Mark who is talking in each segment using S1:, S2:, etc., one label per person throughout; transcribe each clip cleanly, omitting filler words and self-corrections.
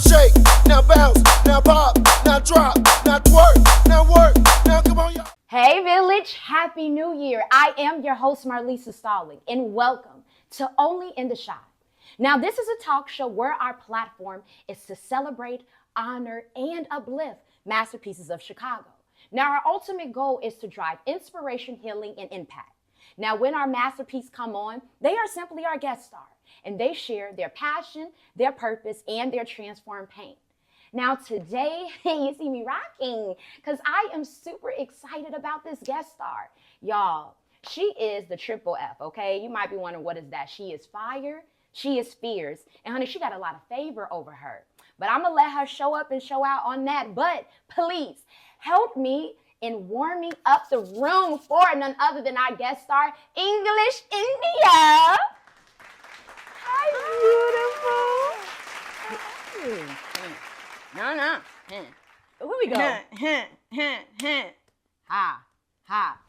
S1: shake, now bounce, now pop, now drop, now twerk, now work, now come on, y'all.
S2: Hey Village, Happy New Year. I am your host Marlisa Stalling and welcome to Only in the Shine. Now this is a talk show where our platform is to celebrate, honor, and uplift masterpieces of Chicago. Now our ultimate goal is to drive inspiration, healing, and impact. Now when our masterpiece come on, they are simply our guest star and they share their passion, their purpose, and their transformed pain. Now today, you see me rocking because I am super excited about this guest star. Y'all, she is the triple F, okay? You might be wondering what is that? She is fire, she is fierce, and honey, she got a lot of favor over her. But I'm gonna let her show up and show out on that. But please help me in warming up the room for none other than our guest star, English India. Hi, beautiful. No. Here we go. Ha.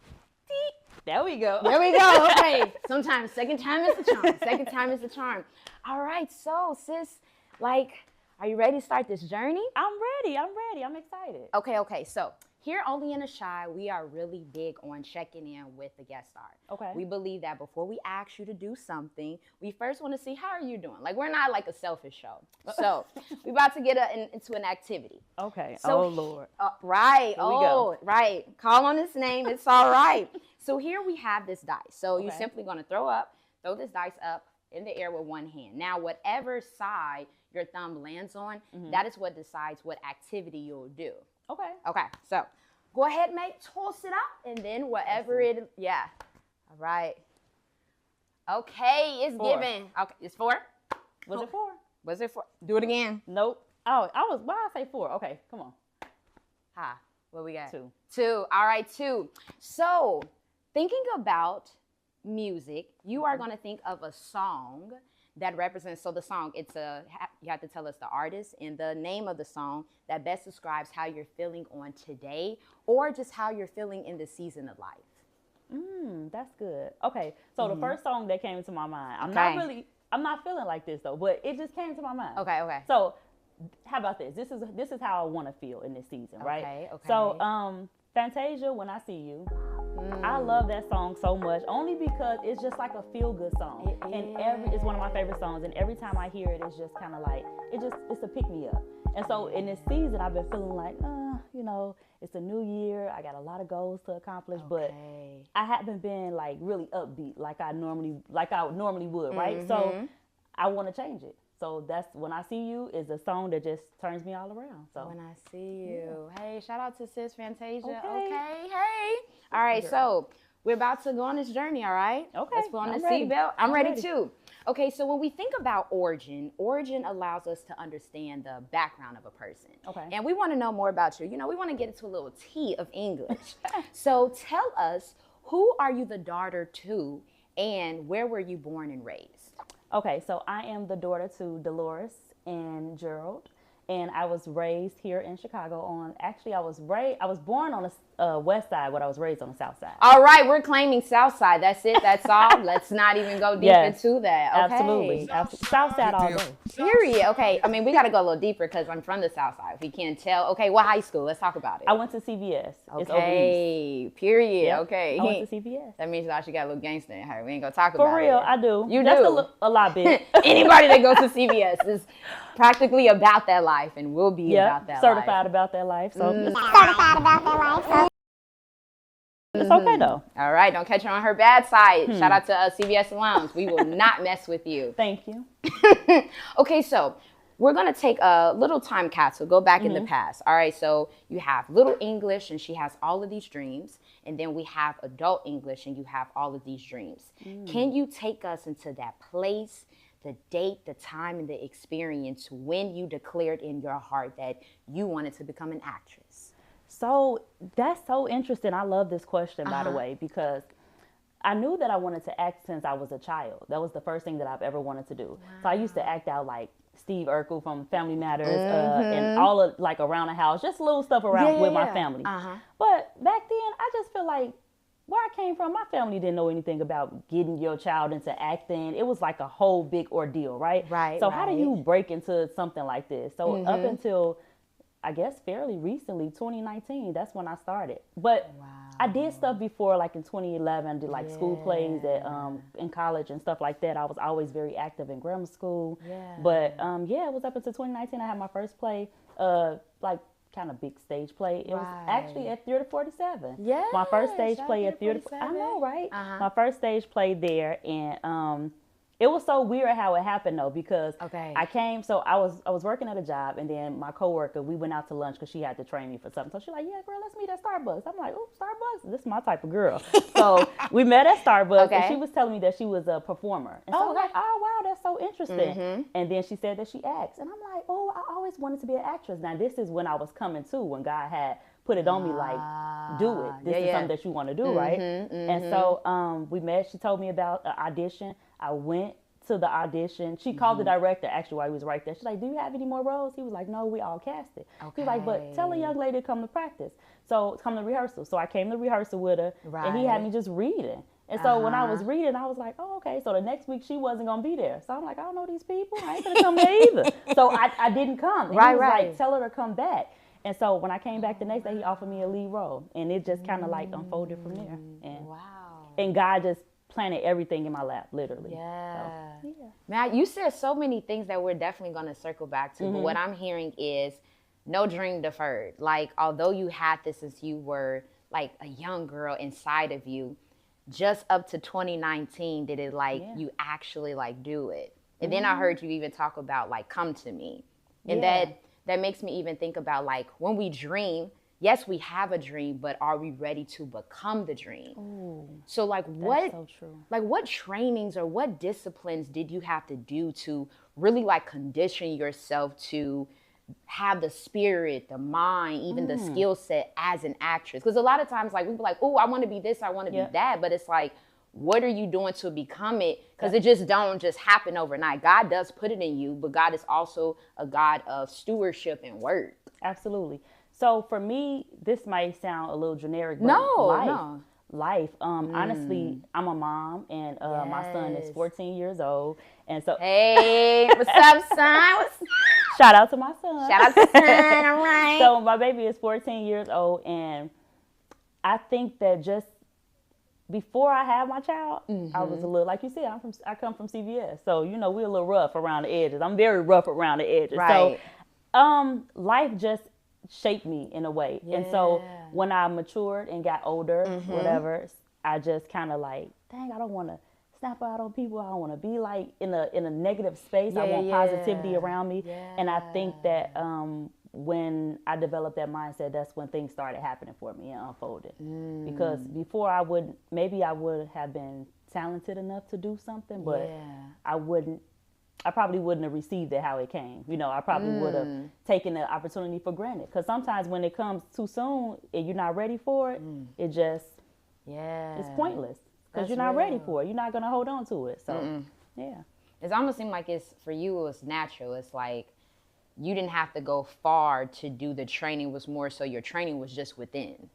S3: There we go.
S2: There we go. Okay. Sometimes second time is the charm. All right. So, sis, are you ready to start this journey?
S3: I'm ready. I'm excited.
S2: Okay. So, here Only in the Shy, we are really big on checking in with the guest star.
S3: Okay.
S2: We believe that before we ask you to do something, we first want to see how are you doing. We're not like a selfish show. So, we're about to get into an activity.
S3: Okay.
S2: So,
S3: oh, Lord.
S2: Right.
S3: Here we go.
S2: Right. Call on his name. It's all right. So, here we have this dice. So, you're
S3: Okay.
S2: simply going to throw this dice up in the air with one hand. Now, whatever side your thumb lands on, that is what decides what activity you'll do.
S3: Okay.
S2: Okay, so go ahead, mate, toss it up, and then whatever yeah. All right. Okay, it's
S3: 4.
S2: given. Okay, it's 4?
S3: Was it 4?
S2: Was it 4? Do it again.
S3: Nope. Oh, why did I say 4? Okay, come on.
S2: Ha, what we got?
S3: 2.
S2: 2, all right, 2. So, thinking about music, you are gonna think of a song that represents, so the song, you have to tell us the artist and the name of the song that best describes how you're feeling on today or just how you're feeling in the season of life.
S3: That's good. Okay, so the first song that came to my mind, I'm not feeling like this though, but it just came to my mind.
S2: Okay.
S3: So, how about this? This is how I want to feel in this season, right?
S2: Okay.
S3: So, Fantasia, When I See You. I love that song so much, only because it's just like a feel-good song. It's one of my favorite songs, and every time I hear it, it's just kind of like, it's a pick-me-up. And so in this season, I've been feeling like, it's a new year. I got a lot of goals to accomplish, but I haven't been like really upbeat like I normally would, right? So I want to change it. So that's When I See You is a song that just turns me all around. So
S2: When I See You. Yeah. Hey, shout out to sis Fantasia.
S3: Okay.
S2: Hey. All right, so we're about to go on this journey, all right?
S3: Okay.
S2: Let's put on the
S3: ready.
S2: seatbelt. I'm ready too. Okay, so when we think about origin allows us to understand the background of a person.
S3: Okay.
S2: And we want to know more about you. We want to get into a little tea of English. So tell us, who are you the daughter to and where were you born and raised?
S3: Okay, so I am the daughter to Dolores and Gerald, and I was raised here in Chicago I was born on the west side, but I was raised on the south side.
S2: All right, we're claiming south side. That's it, that's all. Let's not even go deep into that. Okay.
S3: Absolutely. South side all day.
S2: Period. Okay, we got to go a little deeper because I'm from the south side. If you can't tell. Okay, what high school? Let's talk about it.
S3: I went to CVS. It's over east.
S2: Period.
S3: Yep.
S2: Okay.
S3: I went to CVS.
S2: That means she got a little gangster in her. We ain't going to talk about it.
S3: For real, I do.
S2: You
S3: Just
S2: do?
S3: a lot bit.
S2: Anybody that goes to CVS is practically about that life and will be about that
S3: certified
S2: life.
S3: about that life. So
S4: Certified about their life.
S3: it's okay though.
S2: All right, don't catch her on her bad side. Shout out to CVS alums. We will not mess with you.
S3: Thank you.
S2: Okay, so we're going to take a little time capsule, go back in the past. All right, so you have little English and she has all of these dreams. And then we have adult English and you have all of these dreams. Can you take us into that place, the date, the time, and the experience when you declared in your heart that you wanted to become an actress?
S3: So that's so interesting. I love this question, by the way, because I knew that I wanted to act since I was a child. That was the first thing that I've ever wanted to do. Wow. So I used to act out like Steve Urkel from Family Matters and all of around the house, just little stuff around with my family. But back then, I just feel like where I came from, my family didn't know anything about getting your child into acting. It was like a whole big ordeal, right?
S2: Right,
S3: So how do
S2: right.
S3: you break into something like this? So up until, I guess, fairly recently, 2019, that's when I started. But I did stuff before, like in 2011, did like school plays at in college and stuff like that. I was always very active in grammar school.
S2: Yeah.
S3: But it was up until 2019. I had my first play, like kind of big stage play. It was actually at Theater 47.
S2: Yeah,
S3: My first stage
S2: shout out
S3: play at
S2: Theater
S3: Theater.
S2: 47.
S3: I know, right?
S2: Uh-huh.
S3: My first stage play there, and it was so weird how it happened though, because
S2: Okay.
S3: I came, so I was working at a job, and then my coworker, we went out to lunch because she had to train me for something. So she's like, yeah, girl, let's meet at Starbucks. I'm like, oh, Starbucks? This is my type of girl. So we met at Starbucks,
S2: Okay.
S3: and she was telling me that she was a performer. And so I'm
S2: okay.
S3: like, oh, wow, that's so interesting. And then she said that she acts. And I'm like, oh, I always wanted to be an actress. Now, this is when I was coming to, when God had put it on me, like, do it. This is something that you want to do, right? And so we met. She told me about an audition. I went to the audition. She called the director, actually, while he was right there. She's like, do you have any more roles? He was like, no, we all casted. He was like, but tell a young lady to come to practice. So come to rehearsal. So I came to rehearsal with her, and he had me just reading. And so when I was reading, I was like, oh, okay. So the next week, she wasn't going to be there. So I'm like, I don't know these people. I ain't going to come there either. So I didn't come. And he was like, tell her to come back. And so when I came back the next day, he offered me a lead role. And it just kind of like unfolded from there. And, and God just planted everything in my lap, literally.
S2: Yeah.
S3: So, yeah.
S2: Matt, you said so many things that we're definitely going to circle back to. But what I'm hearing is no dream deferred. Like, although you had this since you were like a young girl inside of you, just up to 2019 did it like you actually like do it. And then I heard you even talk about like come to me. And that makes me even think about like when we dream, yes, we have a dream, but are we ready to become the dream?
S3: Ooh,
S2: so like
S3: that's so true.
S2: like what trainings or what disciplines did you have to do to really like condition yourself to have the spirit, the mind, even the skill set as an actress? Because a lot of times like we be like, oh, I want to be this, I want to be that, but it's like, what are you doing to become it? Because it just don't just happen overnight. God does put it in you, but God is also a God of stewardship and work.
S3: Absolutely. So for me, this might sound a little generic, but life. Honestly, I'm a mom, and my son is 14 years old, and so
S2: hey, what's up, son?
S3: shout out to my son.
S2: Shout out to son. All right.
S3: So my baby is 14 years old, and I think that just before I had my child, I was a little, like you said, I come from CVS, so you know we're a little rough around the edges. I'm very rough around the edges.
S2: Right.
S3: So life just shaped me in a way. And so when I matured and got older, whatever, I just kind of like, dang, I don't want to snap out on people. I don't want to be like in a negative space. I want positivity around me. And I think that when I developed that mindset, that's when things started happening for me and unfolded. Because before I would have been talented enough to do something, but I probably wouldn't have received it how it came. You know, I probably would have taken the opportunity for granted. Because sometimes when it comes too soon and you're not ready for it, it just, it's pointless. Because you're not ready for it. You're not going to hold on to it. So,
S2: It almost seemed like it's, for you, it was natural. It's like you didn't have to go far to do the training. It was more so your training was just within.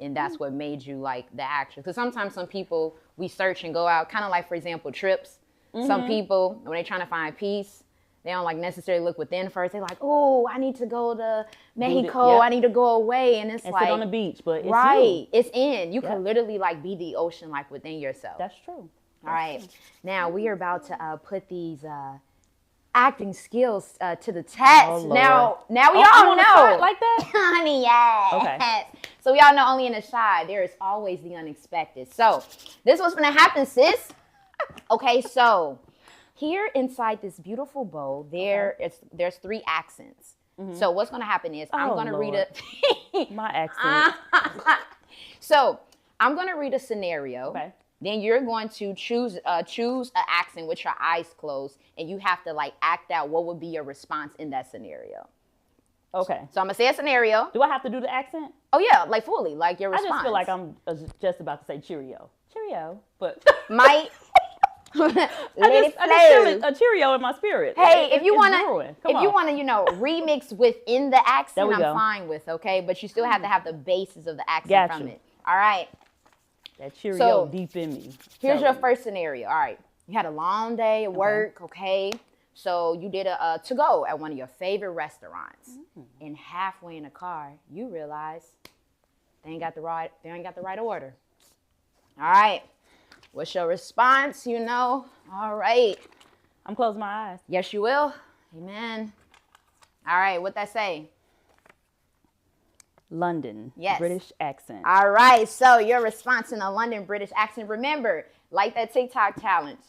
S2: And that's what made you like the actress. Because sometimes some people, we search and go out, kind of like, for example, trips. Some people, when they're trying to find peace, they don't like necessarily look within first. They're like, oh, I need to go to Mexico. I need to go away. And it's
S3: and
S2: like,
S3: sit on the beach, but it's
S2: right. It's in. You can literally like be the ocean like within yourself.
S3: That's true.
S2: All right. Now we are about to put these acting skills to the test.
S3: Oh, Lord.
S2: Now we
S3: you
S2: all
S3: wanna
S2: know.
S3: start like that?
S2: Honey, yes.
S3: Okay.
S2: So we all know only in the shy, there is always the unexpected. So this is what's going to happen, sis. Okay, so here inside this beautiful bowl, there's 3 accents. So what's going to happen is I'm going to read a...
S3: My accent.
S2: So I'm going to read a scenario.
S3: Okay.
S2: Then you're going to choose an accent with your eyes closed, and you have to like act out what would be your response in that scenario.
S3: Okay.
S2: So I'm going to say a scenario.
S3: Do I have to do the accent?
S2: Oh, yeah, like fully, like your response.
S3: I just feel like I'm just about to say Cheerio. Cheerio. But...
S2: Might...
S3: I just feel a Cheerio in my spirit.
S2: Hey, if you want to, remix within the accent, I'm fine with, okay? But you still have to have the basis of the accent from it. All right.
S3: That Cheerio
S2: So,
S3: deep in me.
S2: Here's
S3: Tell
S2: your
S3: me.
S2: first scenario. All right. You had a long day at work, okay? So you did a to-go at one of your favorite restaurants. And halfway in the car, you realize they ain't got the right order. All right. What's your response? You know? All right.
S3: I'm closing my eyes.
S2: Yes, you will. Amen. All right. What that say?
S3: London.
S2: Yes.
S3: British accent.
S2: All right. So your response in a London British accent. Remember, like that TikTok challenge.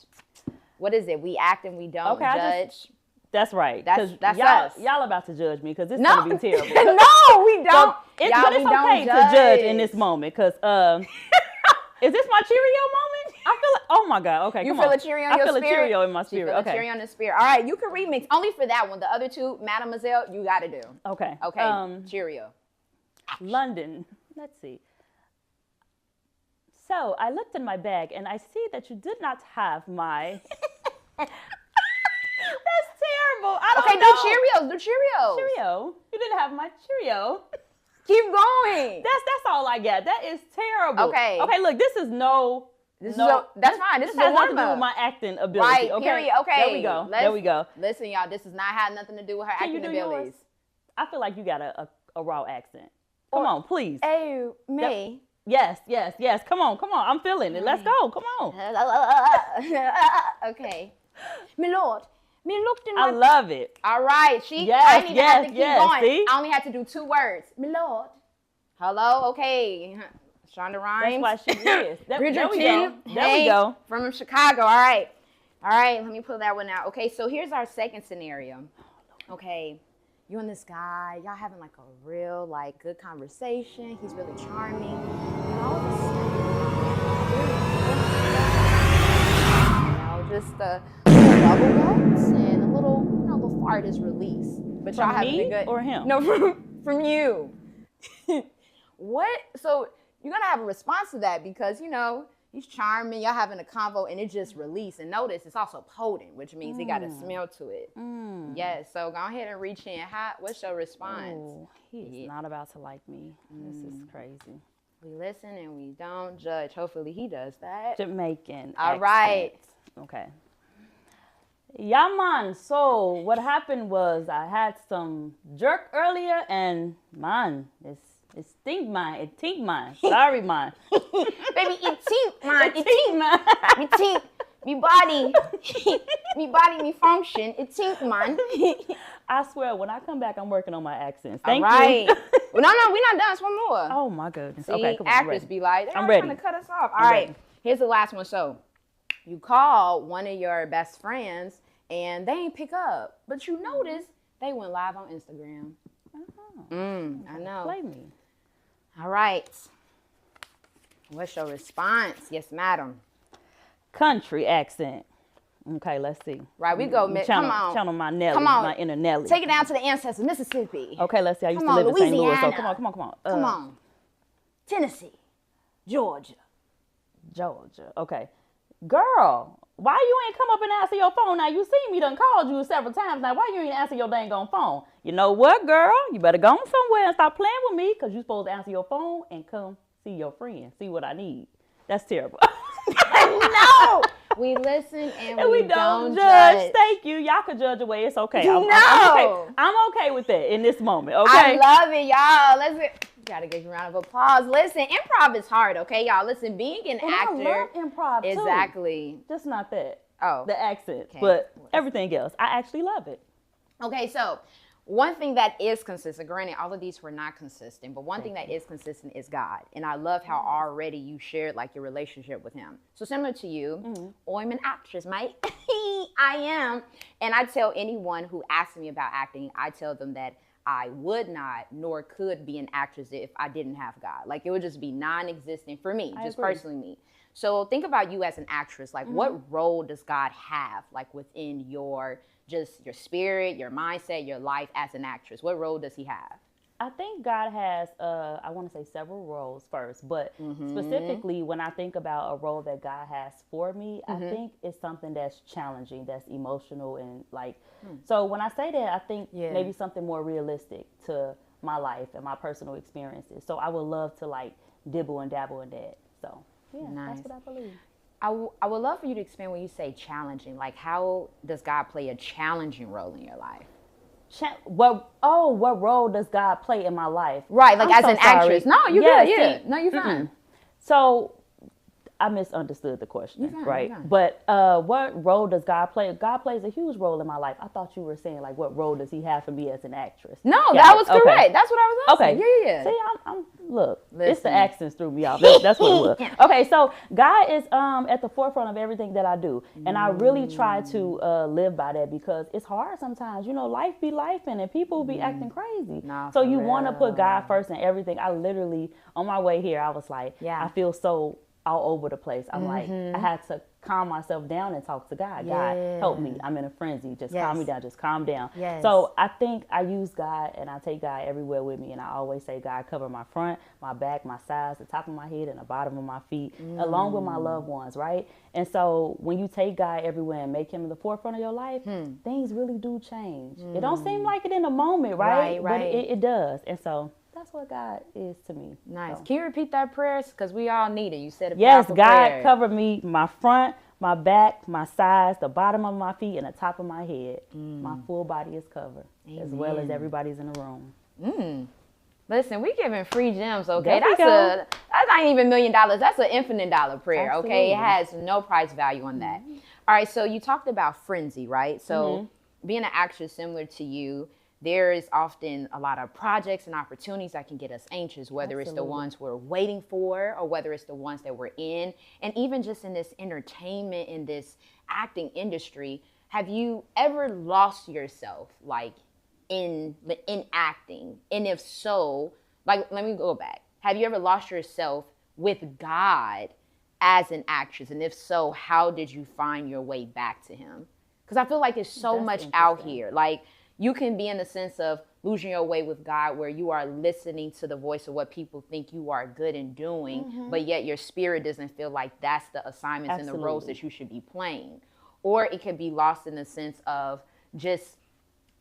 S2: What is it? We act and we don't judge.
S3: That's right.
S2: That's
S3: 'Cause
S2: us.
S3: y'all about to judge me because it's
S2: No.
S3: gonna be terrible.
S2: No, we don't.
S3: But
S2: Y'all,
S3: it's
S2: we don't
S3: okay to judge in this moment because is this my Cheerio moment? I feel like, oh my God. Okay,
S2: You
S3: come
S2: feel
S3: on.
S2: a Cheerio in
S3: I
S2: your
S3: feel
S2: spirit?
S3: a Cheerio in my
S2: You
S3: spirit.
S2: feel
S3: Okay.
S2: a Cheerio in the spirit. All right, you can remix only for that one. The other two, Mademoiselle, you got to do.
S3: Okay.
S2: Okay, Cheerio.
S3: London. Let's see. So I looked in my bag and I see that you did not have my. That's terrible. I don't
S2: Okay,
S3: know.
S2: do Cheerios. Do Cheerios.
S3: Cheerio. You didn't have my Cheerio.
S2: Keep going.
S3: That's all I get. That is terrible.
S2: Okay.
S3: Okay. Look, this is no.
S2: This
S3: no.
S2: is that's fine. This is a
S3: has nothing to do
S2: warm-up.
S3: with my acting ability.
S2: Right,
S3: Okay.
S2: period. Okay.
S3: There we go. There we go.
S2: Listen, y'all, this has not had nothing to do with her
S3: Can you
S2: acting
S3: do yours?
S2: abilities.
S3: I feel like you got a raw accent. Come on, please.
S2: Hey, me.
S3: Yes. Come on. I'm feeling it. Let's go. Come on.
S2: Okay. My lord, me looked in
S3: I
S2: my...
S3: love it.
S2: All right, I
S3: Yes,
S2: didn't even have to keep going.
S3: see?
S2: I only had to do 2 words. My lord. Hello, okay. Shonda Rhimes.
S3: That's why she is. There we go.
S2: Bridgerton.
S3: There we go.
S2: From Chicago. All right, let me pull that one out. Okay, so here's our second scenario. Okay, you and this guy, y'all having like a real, like, good conversation. He's really charming. And all of a sudden, just a little bubble gums and a little fart is released. But y'all
S3: From
S2: having
S3: me
S2: a good...
S3: or him?
S2: No, from you. What? So you're gonna have a response to that because he's charming. Y'all having a convo and it just released. And notice it's also potent, which means he got a smell to it. Yes. So go ahead and reach in. What's your response?
S3: Oh, he's not about to like me. This is crazy.
S2: We listen and we don't judge. Hopefully he does that.
S3: Jamaican.
S2: All right.
S3: Okay. Yeah, man. So what happened was I had some jerk earlier, and man, it stink, man. It tink, man. Sorry, man.
S2: Baby, it tink, man.
S3: It tink, man.
S2: Me tink. Me body. Me body, me function. It tink, man.
S3: I swear, when I come back, I'm working on my accents.
S2: All
S3: Thank
S2: right.
S3: you.
S2: Well, no, we're not done. It's one more.
S3: Oh my goodness.
S2: See,
S3: Okay, come on. I'm
S2: actors
S3: ready.
S2: be like, they're
S3: I'm
S2: trying
S3: ready.
S2: to cut us off. All
S3: I'm
S2: right,
S3: ready.
S2: here's the last one. So you call one of your best friends and they ain't pick up, but you notice they went live on Instagram. I know.
S3: Play me.
S2: All right. What's your response? Yes, madam.
S3: Country accent. Okay, let's see.
S2: Right, we go.
S3: Channel,
S2: Come on.
S3: Channel my Nelly,
S2: Come on.
S3: my inner Nelly.
S2: Take it down to the ancestors, Mississippi.
S3: Okay, let's see. I used
S2: Come
S3: to
S2: on,
S3: live in St. Louis, so
S2: Louisiana.
S3: come on.
S2: Come on. Tennessee, Georgia.
S3: Georgia. Okay. Girl, why you ain't come up and answer your phone? Now, you see me done called you several times. Now, why you ain't answer your dang on phone? You know what, girl? You better go on somewhere and stop playing with me because you supposed to answer your phone and come see your friend, see what I need. That's terrible.
S2: No! We listen and
S3: And
S2: we
S3: we don't
S2: judge.
S3: judge. Thank you. Y'all can judge away. It's okay.
S2: No!
S3: I'm okay with that in this moment.
S2: I
S3: Okay.
S2: love it, y'all. Gotta give you a round of applause. Listen, improv is hard, okay, y'all? Listen, being an
S3: And
S2: actor.
S3: I love improv too.
S2: Exactly.
S3: Just not that.
S2: Oh.
S3: The accent.
S2: Okay.
S3: But everything else. I actually love it.
S2: Okay, so one thing that is consistent, granted, all of these were not consistent, but one thing that is consistent is God. And I love how already you shared like your relationship with him. So similar to you, I'm an actress, mate. I am. And I tell anyone who asks me about acting, I tell them that I would not nor could be an actress if I didn't have God. Like it would just be non-existent for me, just
S3: agree.
S2: personally me. So think about you as an actress. Like what role does God have like within your spirit, your mindset, your life as an actress? What role does he have?
S3: I think God has, I want to say several roles first, but specifically when I think about a role that God has for me, I think it's something that's challenging, that's emotional and like, so when I say that, I think maybe something more realistic to my life and my personal experiences. So I would love to like dibble and dabble in that. So Yeah,
S2: Nice.
S3: that's what I believe.
S2: I would love for you to expand when you say challenging. Like, how does God play a challenging role in your life?
S3: What role does God play in my life?
S2: Right, like
S3: I'm
S2: as
S3: so
S2: an
S3: sorry.
S2: actress. No, you
S3: Yeah,
S2: good. Yeah,
S3: see,
S2: no, you fine.
S3: So I misunderstood the question,
S2: You're fine,
S3: right?
S2: you're fine.
S3: But what role does God play? God plays a huge role in my life. I thought you were saying like, what role does He have for me as an actress?
S2: No,
S3: Got
S2: that
S3: it.
S2: was
S3: Okay.
S2: correct. That's what I was asking.
S3: Okay.
S2: Yeah.
S3: See, I'm look. It's
S2: Listen.
S3: the accents threw me off. That's what it was. Okay, so God is at the forefront of everything that I do, and I really try to live by that because it's hard sometimes. You know, life be life, and people be acting crazy.
S2: Nah,
S3: So
S2: for
S3: you want to
S2: real.
S3: put God first in everything. I literally on my way here, I was like,
S2: Yeah.
S3: I feel so all over the place. I'm like, I had to calm myself down and talk to God. God, help me. I'm in a frenzy. Just calm me
S2: Yes.
S3: down. Just calm down.
S2: Yes.
S3: So I think I use God and I take God everywhere with me. And I always say, God, cover my front, my back, my sides, the top of my head, and the bottom of my feet, along with my loved ones, right? And so when you take God everywhere and make Him the forefront of your life, things really do change. It don't seem like it in the moment, right?
S2: Right.
S3: But it does. And so that's what God is to me.
S2: Nice.
S3: So.
S2: Can you repeat that prayer? Because we all need it. You said a
S3: Yes,
S2: powerful
S3: God
S2: prayer.
S3: cover me, my front, my back, my sides, the bottom of my feet, and the top of my head. My full body is covered, as well as everybody's in the room.
S2: Listen, we giving free gems, okay?
S3: There we
S2: That's not even $1 million. That's an infinite dollar prayer, okay? It
S3: Absolutely.
S2: has no price value on that. All right, so you talked about frenzy, right? So being an actress similar to you, there is often a lot of projects and opportunities that can get us anxious, whether it's the
S3: Absolutely.
S2: ones we're waiting for or whether it's the ones that we're in. And even just in this entertainment, in this acting industry, have you ever lost yourself, like, in acting? And if so, like, let me go back. Have you ever lost yourself with God as an actress? And if so, how did you find your way back to Him? Because I feel like there's so
S3: That's
S2: much out
S3: interesting.
S2: here. Like, you can be in the sense of losing your way with God where you are listening to the voice of what people think you are good in doing, but yet your spirit doesn't feel like that's the assignments and the roles
S3: Absolutely.
S2: that you should be playing. Or it could be lost in the sense of just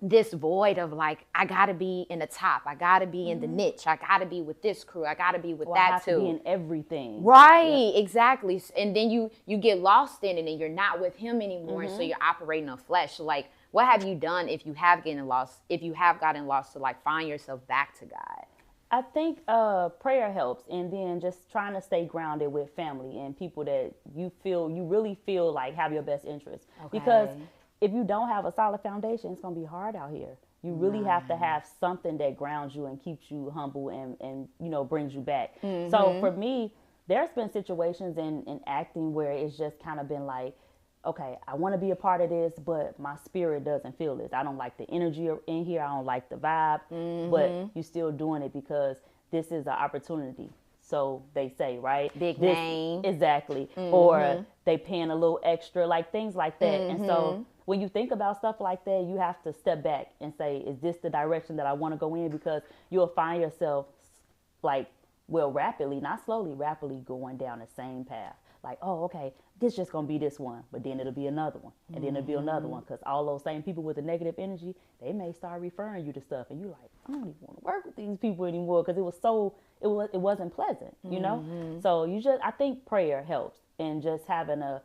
S2: this void of like, I gotta be in the top, I gotta be in the niche, I gotta be with this crew, I gotta be with
S3: Or I
S2: that
S3: have
S2: too.
S3: to be in everything.
S2: Right, exactly. And then you get lost in it and you're not with Him anymore, so you're operating on flesh. So like, what have you done if you have gotten lost to like find yourself back to God?
S3: I think prayer helps, and then just trying to stay grounded with family and people that you really feel like have your best interest. Because
S2: Okay.
S3: if you don't have a solid foundation, it's gonna be hard out here. You really have to have something that grounds you and keeps you humble and brings you back. So for me, there's been situations in acting where it's just kind of been like, okay, I want to be a part of this, but my spirit doesn't feel this. I don't like the energy in here. I don't like the vibe, but you're still doing it because this is an opportunity. So they say, right?
S2: Big name.
S3: Exactly. Or they paying a little extra, like things like that. And so when you think about stuff like that, you have to step back and say, is this the direction that I want to go in? Because you'll find yourself like, well, rapidly, not slowly, rapidly going down the same path. Like, oh, okay, this just gonna be this one, but then it'll be another one, and then it'll be another one, because all those same people with the negative energy, they may start referring you to stuff, and you're like, I don't even want to work with these people anymore, because it wasn't pleasant, you know. So I think prayer helps, and just having a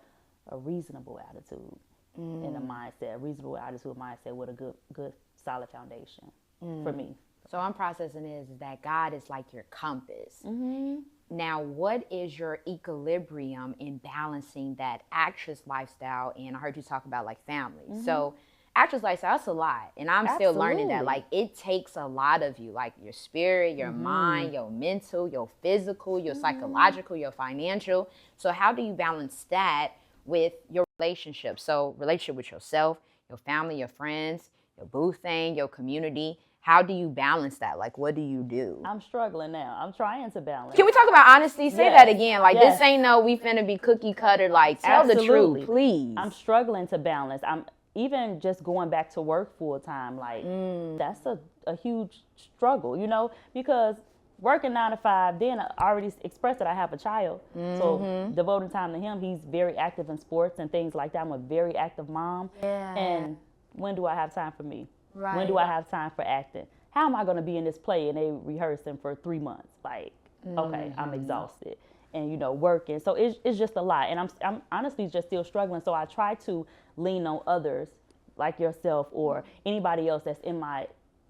S3: reasonable attitude and a mindset, a reasonable attitude, mindset with a good solid foundation for me.
S2: So I'm processing is that God is like your compass. Now, what is your equilibrium in balancing that actress lifestyle? And I heard you talk about like family. So actress lifestyle, that's a lot. And I'm still learning that.
S3: Absolutely.
S2: Like, it takes a lot of you, like your spirit, your mind, your mental, your physical, your psychological, your financial. So how do you balance that with your relationship? So relationship with yourself, your family, your friends, your boo thing, your community. How do you balance that? Like, what do you do?
S3: I'm struggling now. I'm trying to balance.
S2: Can we talk about honesty? Say
S3: Yes.
S2: that again. Like,
S3: Yes.
S2: this ain't no we finna be cookie cutter. Like, tell the
S3: Absolutely.
S2: truth, please.
S3: I'm struggling to balance. I'm even just going back to work full time. Like, that's a huge struggle, because working 9 to 5, then I already expressed that I have a child. So devoting time to him, he's very active in sports and things like that. I'm a very active mom.
S2: Yeah.
S3: And when do I have time for me?
S2: Right.
S3: When do I have time for acting? How am I going to be in this play and they rehearsing for 3 months? Like, okay, I'm exhausted. and working. So it's just a lot, and I'm honestly just still struggling. So I try to lean on others like yourself or anybody else that's in my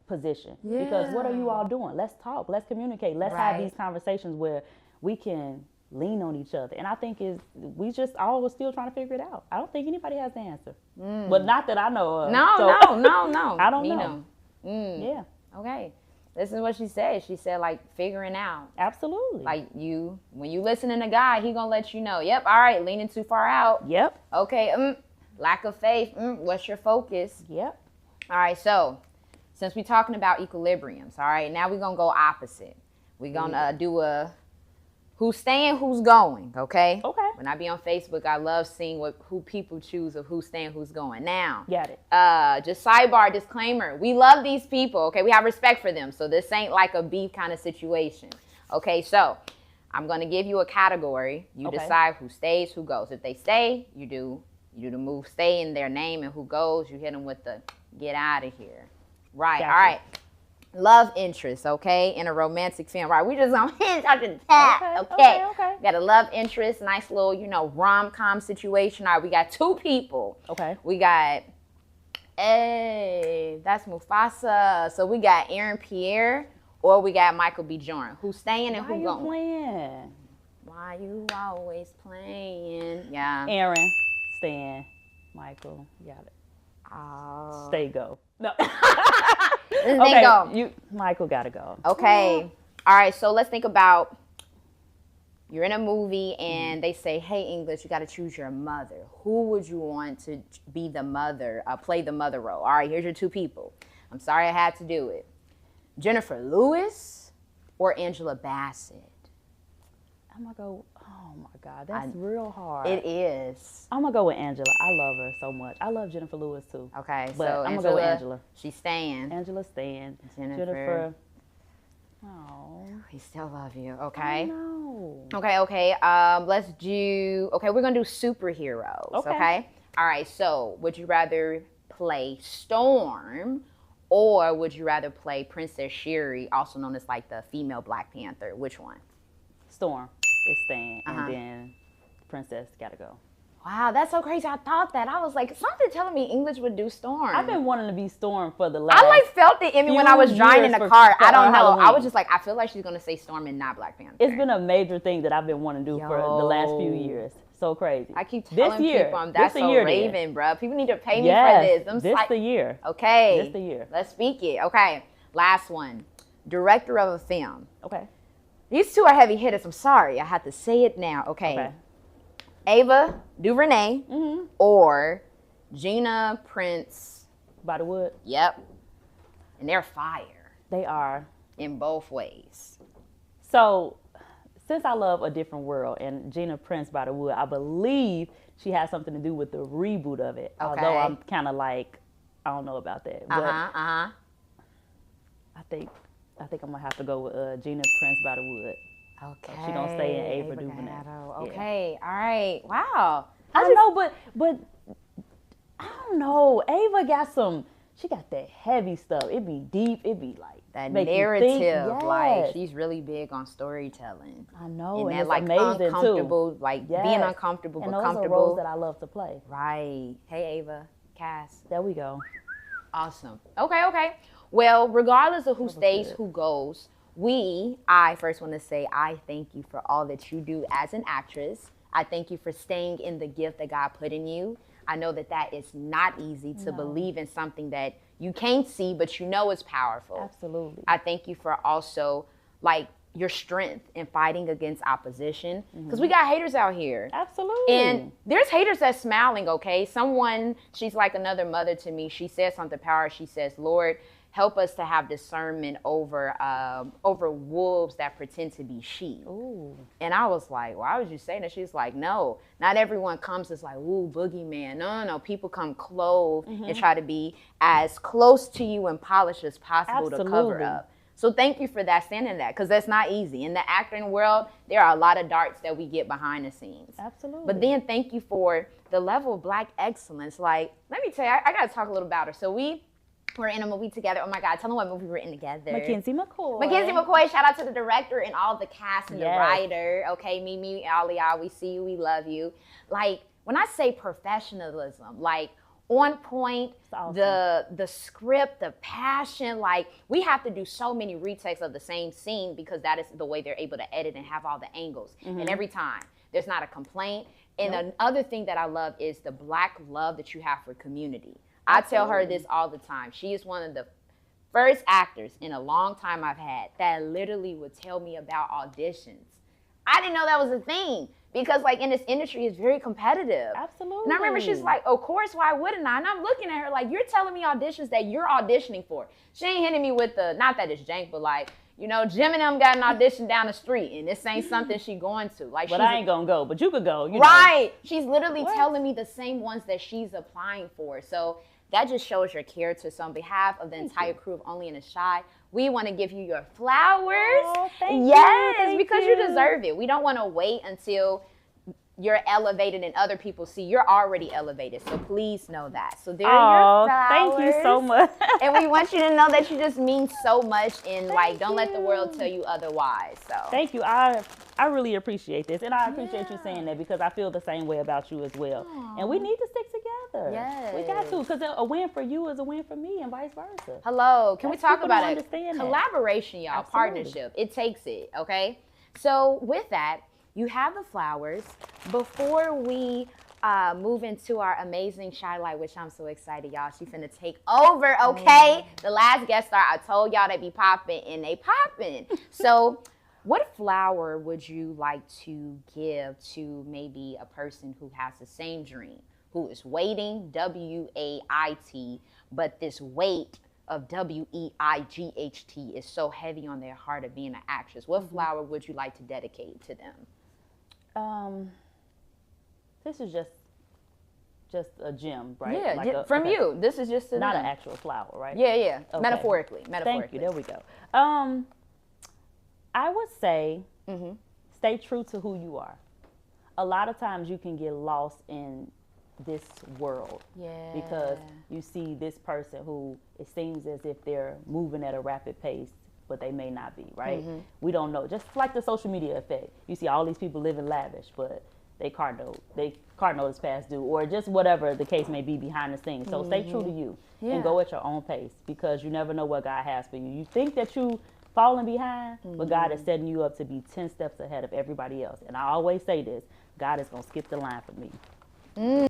S3: position. Because what are you all doing? Let's talk. Let's communicate. Let's have these conversations where we can lean on each other. And I think we just all was still trying to figure it out. I don't think anybody has the answer. But not that I know of.
S2: No.
S3: I don't know. Yeah.
S2: Okay. This is what she said. She said, like, figuring out.
S3: Absolutely.
S2: Like, when you listening to God, he gonna let you know, yep, all right, leaning too far out.
S3: Yep.
S2: Okay, lack of faith. What's your focus?
S3: Yep.
S2: All right, so since we're talking about equilibriums, all right, now we're gonna go opposite. We're gonna do a who's staying, who's going, okay?
S3: Okay.
S2: When I be on Facebook, I love seeing who people choose of who's staying, who's going. Now,
S3: Got it.
S2: Just sidebar disclaimer, we love these people, okay? We have respect for them, so this ain't like a beef kind of situation, okay? So I'm gonna give you a category. You decide who stays, who goes. If they stay, you do the move stay in their name, and who goes, you hit them with the get out of here. Right,
S3: Gotcha.
S2: all right. Love interest, okay, in a romantic film. Right, we just on hinge out the tap, okay. Got a love interest, nice little, rom-com situation. All right, we got two people.
S3: Okay.
S2: We got, that's Mufasa. So we got Aaron Pierre, or we got Michael B. Jordan. Who's staying and who going?
S3: Why you playing?
S2: Why you always playing? Yeah.
S3: Aaron, Stan, Michael, you got it.
S2: Oh.
S3: Stay, go. No.
S2: They go.
S3: Michael gotta go.
S2: Okay. All right. So let's think about you're in a movie and they say, "Hey, English, you got to choose your mother. Who would you want to be the mother? Play the mother role." All right. Here's your two people. I'm sorry I had to do it. Jennifer Lewis or Angela Bassett.
S3: I'm gonna go. Oh my God, that's real hard.
S2: It is.
S3: I'm gonna go with Angela. I love her so much. I love Jennifer Lewis too.
S2: Okay,
S3: But
S2: so
S3: I'm gonna go with Angela.
S2: She's staying.
S3: Angela Stan.
S2: Jennifer.
S3: Oh.
S2: We still love you. Okay.
S3: No.
S2: Okay. Let's do. Okay, we're gonna do superheroes. Okay. All right. So, would you rather play Storm, or would you rather play Princess Shuri, also known as like the female Black Panther? Which one?
S3: Storm is Stan, and then Princess gotta go.
S2: Wow, that's so crazy. I thought that. I was like, something telling me English would do Storm.
S3: I've been wanting to be Storm for the last.
S2: I like felt it in me when I was driving in the car. I don't know. I was just like, I feel like she's gonna say Storm and not Black Panther.
S3: It's been a major thing that I've been wanting to do for the last few years. So crazy.
S2: I keep telling people that's so Raven, bro. People need to pay me for this.
S3: This the year.
S2: Okay.
S3: This the year.
S2: Let's speak it. Okay. Last one. Director of a film.
S3: Okay.
S2: These two are heavy hitters. I'm sorry. I have to say it now. Okay. Ava DuVernay or Gina Prince
S3: By the Wood.
S2: Yep. And they're fire.
S3: They are.
S2: In both ways.
S3: So, since I love A Different World and Gina Prince by the Wood, I believe she has something to do with the reboot of it.
S2: Okay.
S3: Although I'm kind of like, I don't know about that. But I think I'm gonna have to go with Gina Prince by the Wood.
S2: Okay.
S3: So she gonna stay in Ava DuVernay.
S2: Okay. Yeah. All right. Wow.
S3: I don't know, but I don't know. Ava got some. She got that heavy stuff. It be deep. It be like
S2: that
S3: make
S2: narrative.
S3: You think. Yes.
S2: Like she's really big on storytelling.
S3: I know,
S2: and
S3: it's
S2: like
S3: amazing
S2: uncomfortable,
S3: too.
S2: Like being uncomfortable
S3: and
S2: but
S3: those
S2: comfortable.
S3: are roles that I love to play.
S2: Right. Hey, Ava, Cass.
S3: There we go.
S2: Awesome. Okay. Well, regardless of who stays, who goes, I first want to say I thank you for all that you do as an actress. I thank you for staying in the gift that God put in you. I know that is not easy to believe in something that you can't see, but you know is powerful.
S3: Absolutely.
S2: I thank you for also like your strength in fighting against opposition, because we got haters out here.
S3: Absolutely.
S2: And there's haters that's smiling, okay? Someone, she's like another mother to me. She says something powerful. She says, Lord, help us to have discernment over wolves that pretend to be sheep.
S3: Ooh.
S2: And I was like, why would you say that? She's like, no, not everyone comes as like, ooh, boogeyman. No. People come clothed and try to be as close to you and polished as possible to cover up. So thank you for that, standing that, because that's not easy. In the acting world, there are a lot of darts that we get behind the scenes.
S3: Absolutely.
S2: But then thank you for the level of Black excellence. Like, let me tell you, I got to talk a little about her. So we We're in a movie together. Oh my God, tell them what movie we're in together.
S3: Mackenzie McCoy.
S2: Mackenzie McCoy, shout out to the director and all the cast and the
S3: Yes.
S2: writer. Okay, Mimi, Aliyah, we see you, we love you. Like, when I say professionalism, like on point,
S3: awesome.
S2: the script, the passion, like we have to do so many retakes of the same scene because that is the way they're able to edit and have all the angles. And every time, there's not a complaint. And another thing that I love is the Black love that you have for Community. I tell her this all the time. She is one of the first actors in a long time I've had that literally would tell me about auditions. I didn't know that was a thing because like in this industry it's very competitive.
S3: Absolutely.
S2: And I remember she's like, of course, why wouldn't I? And I'm looking at her like, you're telling me auditions that you're auditioning for. She ain't hitting me with the, not that it's jank, but like, you know, Jim and them got an audition down the street and this ain't something she going to. Like,
S3: But I ain't gonna go, but you could go. You
S2: right. She's literally
S3: What?
S2: telling me the same ones that she's applying for. So that just shows your character. So on behalf of the entire crew of Only in the Shy, we want to give you your flowers.
S3: Oh, thank you.
S2: Yes,
S3: Thank
S2: because you
S3: you.
S2: deserve it. We don't want to wait until you're elevated and other people see you're already elevated. So please know that. So there are your
S3: Oh,
S2: flowers.
S3: thank you so much.
S2: And we want you to know that you just mean so much and like don't let the world tell you otherwise. So
S3: Thank you. I really appreciate this. And I appreciate you saying that because I feel the same way about you as well. And we need to stick together.
S2: Yes.
S3: We got to, because a win for you is a win for me and vice versa.
S2: hello, can we
S3: Yes,
S2: talk
S3: people
S2: about
S3: don't
S2: it?
S3: understand that.
S2: Collaboration, y'all,
S3: Absolutely.
S2: partnership. It takes it, okay? So with that, you have the flowers. Before we move into our amazing Shy Light, which I'm so excited, y'all. She's finna take over, okay? The last guest star, I told y'all they be popping and they popping. So what flower would you like to give to maybe a person who has the same dream, who is waiting, W-A-I-T, but this weight of W-E-I-G-H-T is so heavy on their heart of being an actress? What flower would you like to dedicate to them?
S3: This is just a gem, right?
S2: Yeah,
S3: Like
S2: from
S3: okay.
S2: you. This is just to
S3: Not
S2: them.
S3: an actual flower, right?
S2: Yeah, yeah.
S3: Okay.
S2: Metaphorically.
S3: Thank you. There we go. I would say stay true to who you are. A lot of times you can get lost in this world
S2: Yeah.
S3: because you see this person who it seems as if they're moving at a rapid pace, but they may not be, right? We don't know. Just like the social media effect. You see all these people living lavish, but they car note is past due, or just whatever the case may be behind the scenes. So stay true to you and go at your own pace because you never know what God has for you. You think that you falling behind, but God is setting you up to be 10 steps ahead of everybody else. And I always say this, God is going to skip the line for me.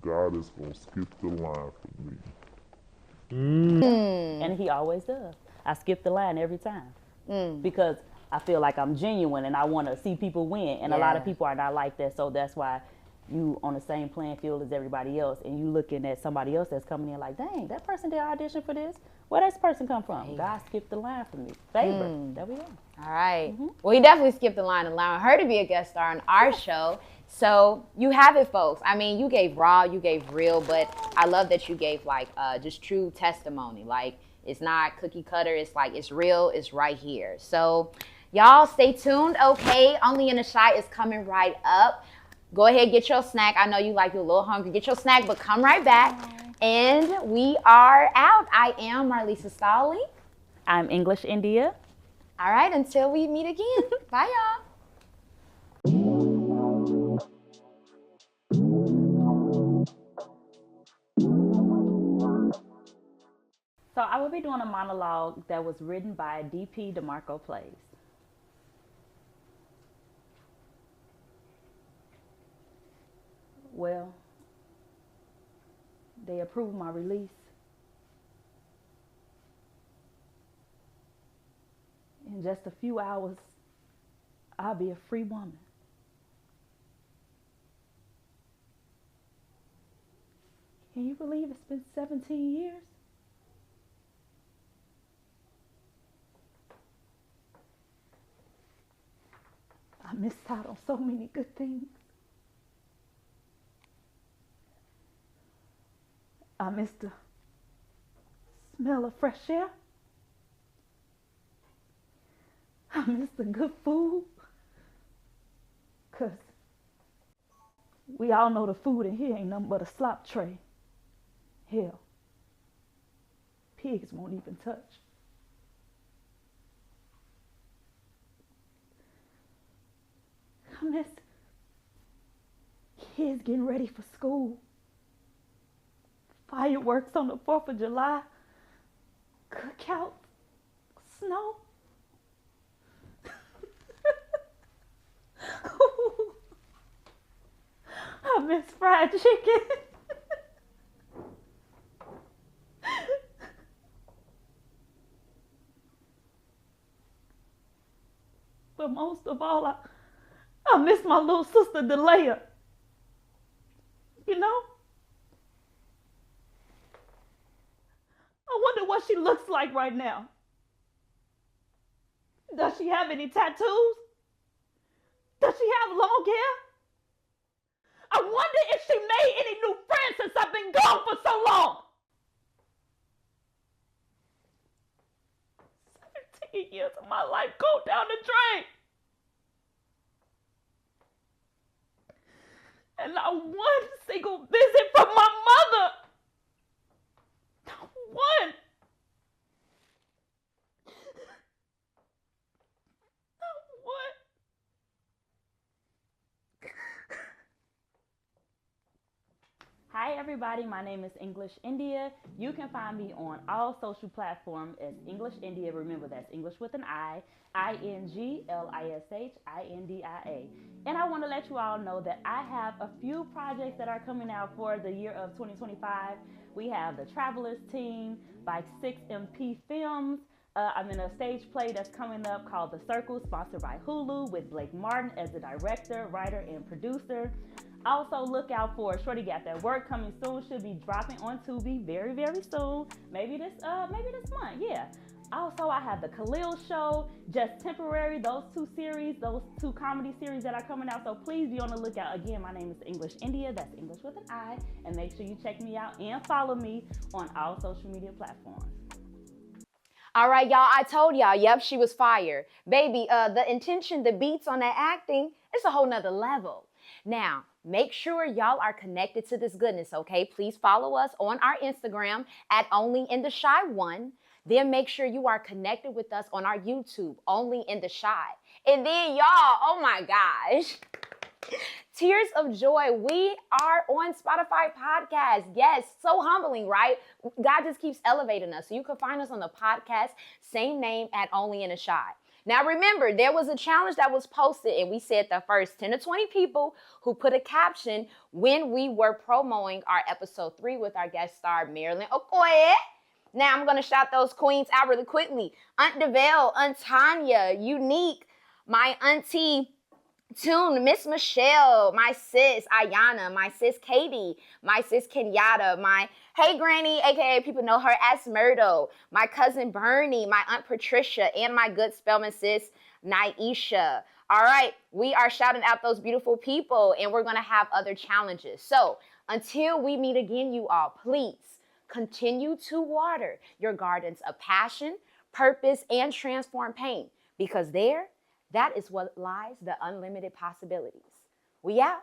S5: God is gonna skip the line for me.
S3: And he always does. I skip the line every time because I feel like I'm genuine and I want to see people win. And a lot of
S2: Yeah.
S3: people are not like that. So that's why you on the same playing field as everybody else and you looking at somebody else that's coming in like, dang, that person did audition for this. Where does this person come from? God skipped the line for me. Favor. There we go.
S2: All right. Well, he definitely skipped the line allowing her to be a guest star on our show. So you have it, folks. I mean, you gave raw, you gave real, but I love that you gave like just true testimony. Like it's not cookie cutter. It's like it's real. It's right here. So y'all stay tuned. Okay, Only in the Shy is coming right up. Go ahead, get your snack. I know you like you're a little hungry. Get your snack, but come right back. And we are out. I am Marlisa Stalling.
S3: I'm English India.
S2: All right, until we meet again. Bye, y'all.
S3: So I will be doing a monologue that was written by D.P. DeMarco Plays. Well, they approved my release. In just a few hours, I'll be a free woman. Can you believe it's been 17 years? I missed out on so many good things. I missed the smell of fresh air. I missed the good food. 'Cause we all know the food in here ain't nothing but a slop tray. Hell, pigs won't even touch. I miss kids getting ready for school. Fireworks on the 4th of July. Cookouts. Snow. I miss fried chicken. But most of all, I miss my little sister Delia. You know? I wonder what she looks like right now. Does she have any tattoos? Does she have long hair? I wonder if she made any new friends since I've been gone for so long. 17 years of my life go down the drain. And not one single visit from my mother. Not one. Not one. Hi everybody, my name is English India. You can find me on all social platforms as English India. Remember, that's English with an I, INGLISHINDIA. And I want to let you all know that I have a few projects that are coming out for the year of 2025. We have the Travelers Team by 6MP Films. I'm in a stage play that's coming up called The Circle, sponsored by Hulu, with Blake Martin as the director, writer, and producer. Also, look out for Shorty Got That Work coming soon. Should be dropping on Tubi very, very soon. Maybe this month, yeah. Also, I have the Khalil Show, Just Temporary. Those two comedy series that are coming out. So please be on the lookout. Again, my name is English India. That's English with an I. And make sure you check me out and follow me on all social media platforms.
S2: All right, y'all, I told y'all, yep, she was fire. Baby, the intention, the beats on that acting, it's a whole nother level. Now, make sure y'all are connected to this goodness, okay? Please follow us on our Instagram at OnlyInTheShy1. Then make sure you are connected with us on our YouTube, Only in the Shy. And then y'all, oh my gosh, Tears of Joy, we are on Spotify podcast. Yes, so humbling, right? God just keeps elevating us. So you can find us on the podcast, same name at Only in the Shy. Now remember, there was a challenge that was posted and we said the first 10 to 20 people who put a caption when we were promoting our episode 3 with our guest star, Marilyn Okoye. Now I'm going to shout those queens out really quickly. Aunt DeVale, Aunt Tanya, Unique, my auntie Tune, Miss Michelle, my sis Ayana, my sis Katie, my sis Kenyatta, my Hey Granny, aka people know her as Myrtle, my cousin Bernie, my Aunt Patricia, and my good Spelman sis Naisha. All right, we are shouting out those beautiful people and we're gonna have other challenges. So until we meet again, you all, please continue to water your gardens of passion, purpose, and transform pain, because that is what lies the unlimited possibilities. We out.